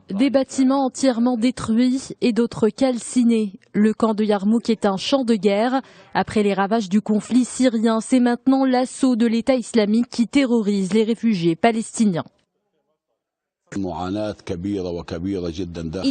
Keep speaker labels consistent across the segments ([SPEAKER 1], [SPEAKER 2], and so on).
[SPEAKER 1] Des bâtiments entièrement détruits et d'autres calcinés. Le camp de Yarmouk est un champ de guerre. Après les ravages du conflit syrien, c'est maintenant l'assaut de l'État islamique qui terrorise les réfugiés palestiniens.
[SPEAKER 2] Il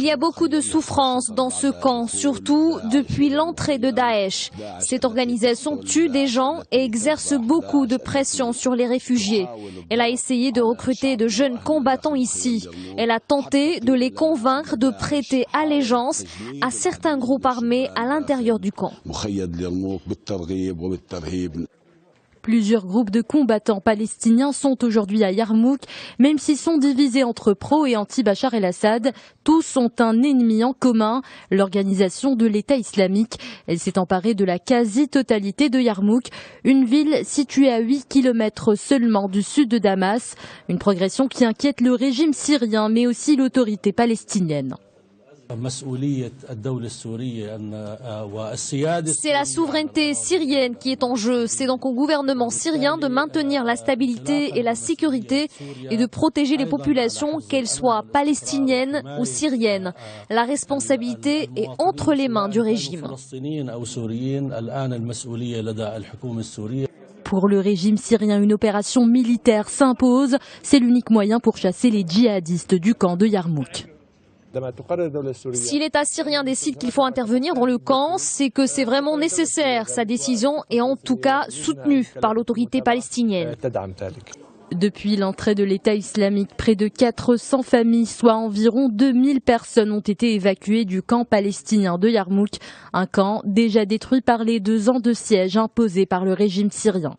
[SPEAKER 2] y a beaucoup de souffrance dans ce camp, surtout depuis l'entrée de Daesh. Cette organisation tue des gens et exerce beaucoup de pression sur les réfugiés. Elle a essayé de recruter de jeunes combattants ici. Elle a tenté de les convaincre de prêter allégeance à certains groupes armés à l'intérieur du camp. Plusieurs groupes de combattants palestiniens sont aujourd'hui à Yarmouk, même s'ils sont divisés entre pro et anti-Bachar el-Assad. Tous ont un ennemi en commun, l'organisation de l'État islamique. Elle s'est emparée de la quasi-totalité de Yarmouk, une ville située à 8 km seulement du sud de Damas. Une progression qui inquiète le régime syrien, mais aussi l'autorité palestinienne. C'est la souveraineté syrienne qui est en jeu. C'est donc au gouvernement syrien de maintenir la stabilité et la sécurité et de protéger les populations, qu'elles soient palestiniennes ou syriennes. La responsabilité est entre les mains du régime. Pour le régime syrien, une opération militaire s'impose. C'est l'unique moyen pour chasser les djihadistes du camp de Yarmouk. Si l'État syrien décide qu'il faut intervenir dans le camp, c'est que c'est vraiment nécessaire. Sa décision est en tout cas soutenue par l'autorité palestinienne. Depuis l'entrée de l'État islamique, près de 400 familles, soit environ 2000 personnes ont été évacuées du camp palestinien de Yarmouk, un camp déjà détruit par les 2 ans de siège imposés par le régime syrien.